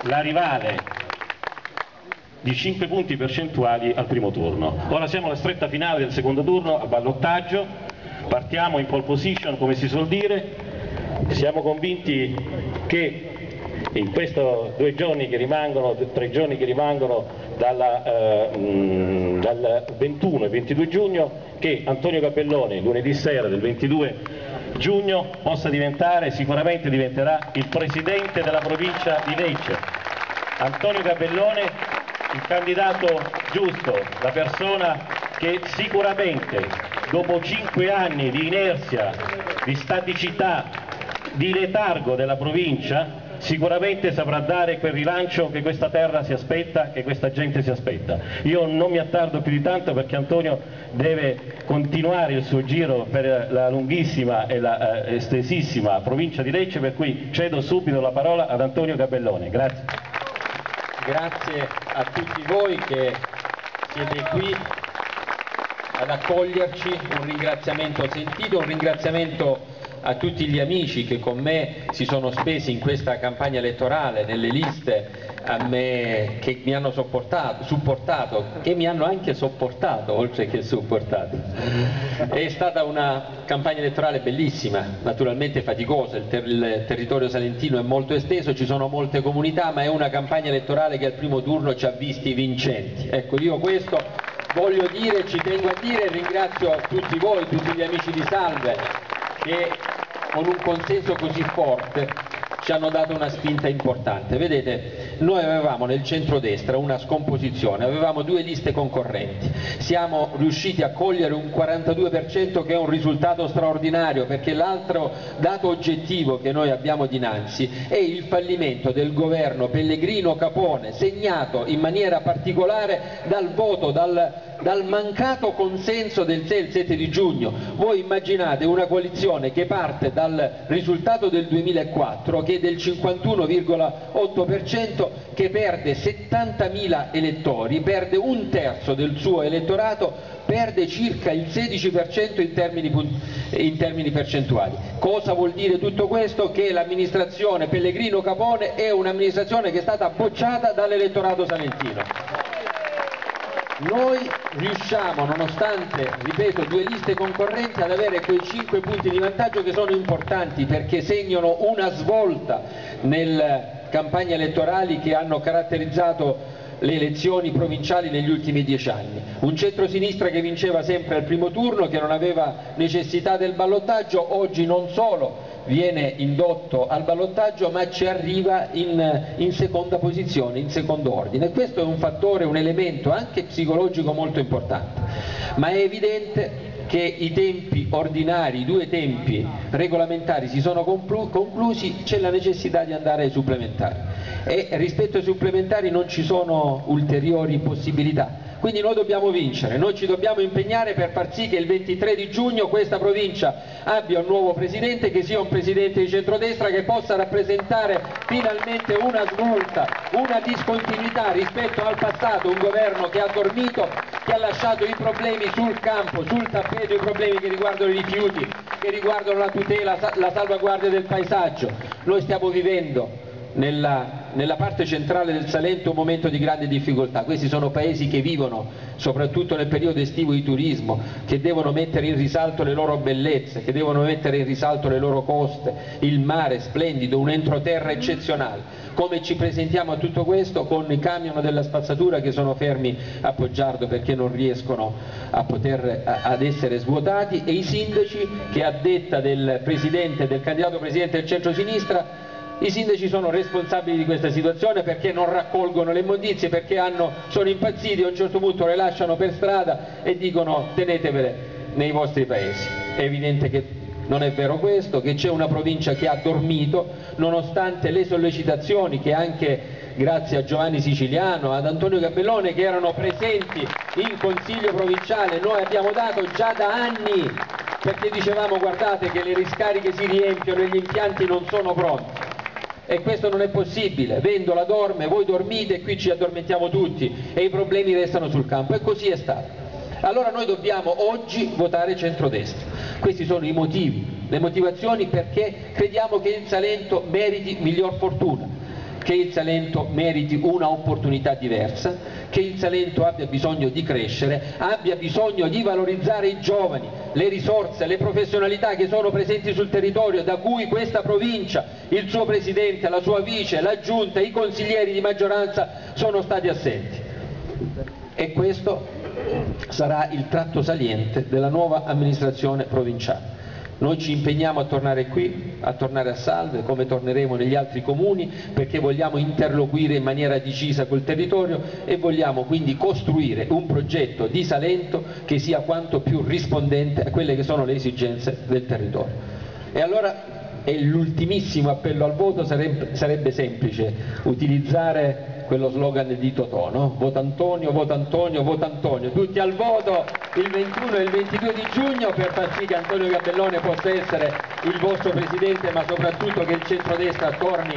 la rivale di 5 punti percentuali al primo turno. Ora siamo alla stretta finale del secondo turno, a ballottaggio, partiamo in pole position come si suol dire, siamo convinti che in questi 2 giorni che rimangono, 3 giorni che rimangono dal 21 e 22 giugno, che Antonio Gabellone lunedì sera del 22 giugno possa diventare, sicuramente diventerà il presidente della provincia di Lecce. Antonio Gabellone, il candidato giusto, la persona che sicuramente dopo 5 anni di inerzia, di staticità, di letargo della provincia, sicuramente saprà dare quel rilancio che questa terra si aspetta, che questa gente si aspetta. Io non mi attardo più di tanto perché Antonio deve continuare il suo giro per la lunghissima e la estesissima provincia di Lecce, per cui cedo subito la parola ad Antonio Gabellone. Grazie. Grazie a tutti voi che siete qui ad accoglierci, un ringraziamento sentito, un ringraziamento a tutti gli amici che con me si sono spesi in questa campagna elettorale, nelle liste, che mi hanno supportato, che mi hanno anche sopportato, oltre che supportato. È stata una campagna elettorale bellissima, naturalmente faticosa, il territorio salentino è molto esteso, ci sono molte comunità, ma è una campagna elettorale che al primo turno ci ha visti vincenti. Ecco, io questo voglio dire, ci tengo a dire, ringrazio tutti voi, tutti gli amici di Salve, che con un consenso così forte ci hanno dato una spinta importante. Vedete, noi avevamo nel centrodestra una scomposizione, avevamo 2 liste concorrenti, siamo riusciti a cogliere un 42% che è un risultato straordinario, perché l'altro dato oggettivo che noi abbiamo dinanzi è il fallimento del governo Pellegrino-Capone, segnato in maniera particolare dal voto, dal mancato consenso del 6 e il 7 di giugno. Voi immaginate una coalizione che parte dal risultato del 2004, che è del 51,8%, che perde 70.000 elettori, perde 1/3 del suo elettorato, perde circa il 16% in termini percentuali. Cosa vuol dire tutto questo? Che l'amministrazione Pellegrino-Capone è un'amministrazione che è stata bocciata dall'elettorato salentino. Noi riusciamo, nonostante, ripeto, 2 liste concorrenti, ad avere quei 5 punti di vantaggio che sono importanti perché segnano una svolta nelle campagne elettorali che hanno caratterizzato le elezioni provinciali negli ultimi 10 anni. Un centro-sinistra che vinceva sempre al primo turno, che non aveva necessità del ballottaggio, oggi non solo viene indotto al ballottaggio ma ci arriva in seconda posizione, in secondo ordine. Questo è un fattore, un elemento anche psicologico molto importante, ma è evidente che i tempi ordinari, i 2 tempi regolamentari si sono conclusi, c'è la necessità di andare ai supplementari e rispetto ai supplementari non ci sono ulteriori possibilità. Quindi noi dobbiamo vincere, noi ci dobbiamo impegnare per far sì che il 23 di giugno questa provincia abbia un nuovo presidente, che sia un presidente di centrodestra, che possa rappresentare finalmente una svolta, una discontinuità rispetto al passato, un governo che ha dormito, che ha lasciato i problemi sul campo, sul tappeto, i problemi che riguardano i rifiuti, che riguardano la tutela, la salvaguardia del paesaggio. Noi stiamo vivendo nella parte centrale del Salento un momento di grande difficoltà. Questi sono paesi che vivono soprattutto nel periodo estivo di turismo, che devono mettere in risalto le loro bellezze, che devono mettere in risalto le loro coste, il mare splendido, un entroterra eccezionale. Come ci presentiamo a tutto questo? Con i camion della spazzatura che sono fermi a Poggiardo perché non riescono ad essere svuotati, e i sindaci che, a detta del candidato presidente del centro-sinistra, i sindaci sono responsabili di questa situazione perché non raccolgono le immondizie, perché sono impazziti, a un certo punto le lasciano per strada e dicono tenetevele nei vostri paesi. È evidente che non è vero questo, che c'è una provincia che ha dormito, nonostante le sollecitazioni che anche grazie a Giovanni Siciliano, ad Antonio Gabellone, che erano presenti in Consiglio provinciale, noi abbiamo dato già da anni, perché dicevamo guardate che le discariche si riempiono e gli impianti non sono pronti. E questo non è possibile, Vendola dorme, voi dormite e qui ci addormentiamo tutti e i problemi restano sul campo, e così è stato. Allora noi dobbiamo oggi votare centrodestra, questi sono i motivi, le motivazioni perché crediamo che il Salento meriti miglior fortuna, che il Salento meriti una opportunità diversa, che il Salento abbia bisogno di crescere, abbia bisogno di valorizzare i giovani, le risorse, le professionalità che sono presenti sul territorio, da cui questa provincia, il suo presidente, la sua vice, la giunta, i consiglieri di maggioranza sono stati assenti. E questo sarà il tratto saliente della nuova amministrazione provinciale. Noi ci impegniamo a tornare qui, a tornare a Salve, come torneremo negli altri comuni, perché vogliamo interloquire in maniera decisa col territorio e vogliamo quindi costruire un progetto di Salento che sia quanto più rispondente a quelle che sono le esigenze del territorio. E allora l'ultimissimo appello al voto sarebbe semplice: utilizzare quello slogan di Totò, no? Vota Antonio, vota Antonio, vota Antonio, tutti al voto il 21 e il 22 di giugno per far sì che Antonio Gabellone possa essere il vostro presidente, ma soprattutto che il centrodestra torni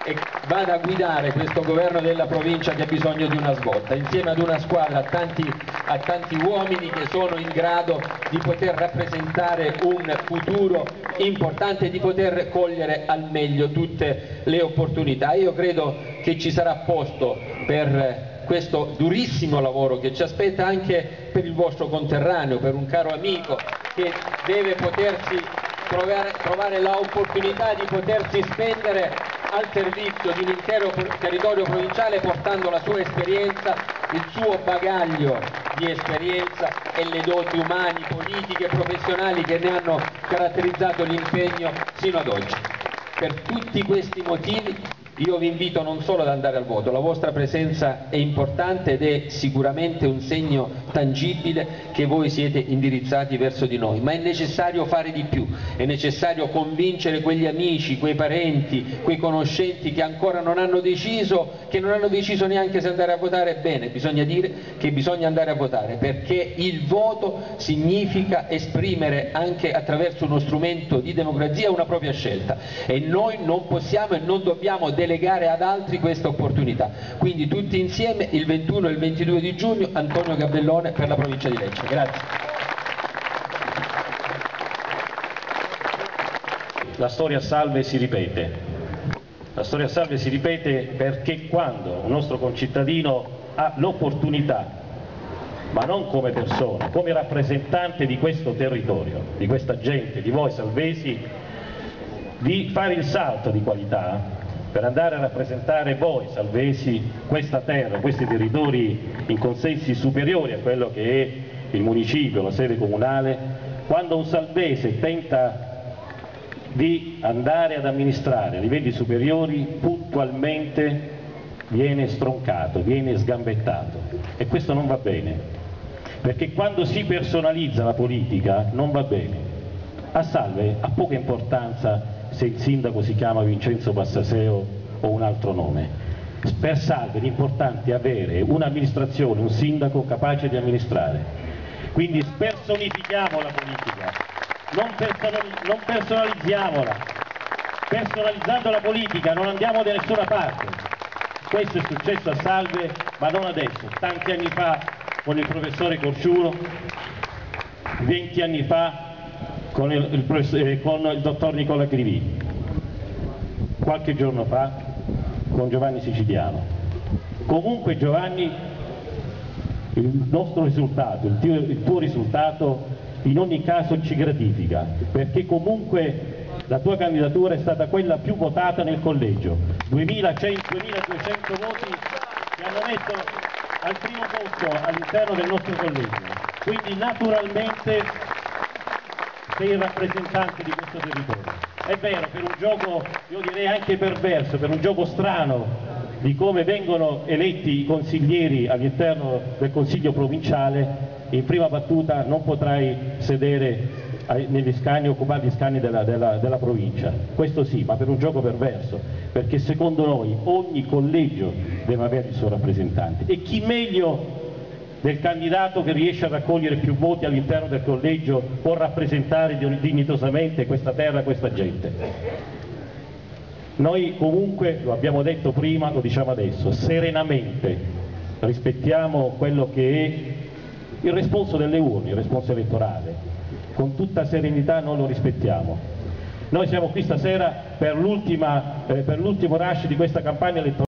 e vada a guidare questo governo della provincia che ha bisogno di una svolta, insieme ad una squadra, a tanti uomini che sono in grado di poter rappresentare un futuro importante e di poter cogliere al meglio tutte le opportunità. Io credo che ci sarà posto per questo durissimo lavoro che ci aspetta, anche per il vostro conterraneo, per un caro amico che deve potersi trovare l'opportunità di potersi spendere al servizio di un intero territorio provinciale, portando la sua esperienza, il suo bagaglio di esperienza e le doti umane, politiche e professionali che ne hanno caratterizzato l'impegno sino ad oggi. Per tutti questi motivi io vi invito non solo ad andare al voto, la vostra presenza è importante ed è sicuramente un segno tangibile che voi siete indirizzati verso di noi, ma è necessario fare di più, è necessario convincere quegli amici, quei parenti, quei conoscenti che ancora non hanno deciso, che non hanno deciso neanche se andare a votare. Bene, bisogna dire che bisogna andare a votare, perché il voto significa esprimere anche attraverso uno strumento di democrazia una propria scelta e noi non possiamo e non dobbiamo delegare ad altri questa opportunità. Quindi tutti insieme il 21 e il 22 di giugno Antonio Gabellone per la provincia di Lecce. Grazie. La storia Salve si ripete. La storia Salve si ripete perché quando un nostro concittadino ha l'opportunità, ma non come persona, come rappresentante di questo territorio, di questa gente, di voi salvesi, di fare il salto di qualità per andare a rappresentare voi salvesi, questa terra, questi territori in consensi superiori a quello che è il municipio, la sede comunale. Quando un salvese tenta di andare ad amministrare a livelli superiori, puntualmente viene stroncato, viene sgambettato, e questo non va bene, perché quando si personalizza la politica non va bene. A Salve ha poca importanza se il sindaco si chiama Vincenzo Bassaseo o un altro nome. Per Salve l'importante è avere un'amministrazione, un sindaco capace di amministrare. Quindi spersonifichiamo la politica, non personalizziamola. Personalizzando la politica non andiamo da nessuna parte. Questo è successo a Salve, ma non adesso, tanti anni fa con il professore Corciulo, 20 anni fa con il dottor Nicola Crivì, qualche giorno fa con Giovanni Siciliano. Comunque Giovanni, il nostro risultato, il tuo risultato in ogni caso ci gratifica, perché comunque la tua candidatura è stata quella più votata nel collegio, 2200 voti che hanno messo al primo posto all'interno del nostro collegio, quindi naturalmente sei il rappresentante di questo territorio. È vero, per un gioco, io direi anche perverso, per un gioco strano di come vengono eletti i consiglieri all'interno del Consiglio provinciale, in prima battuta non potrai sedere negli scani, occupare gli scani della provincia. Questo sì, ma per un gioco perverso, perché secondo noi ogni collegio deve avere il suo rappresentante, e chi meglio del candidato che riesce a raccogliere più voti all'interno del collegio può rappresentare dignitosamente questa terra, questa gente. Noi comunque, lo abbiamo detto prima, lo diciamo adesso, serenamente rispettiamo quello che è il responso delle urne, il responso elettorale, con tutta serenità noi lo rispettiamo, Noi siamo qui stasera per l'ultimo rush di questa campagna elettorale.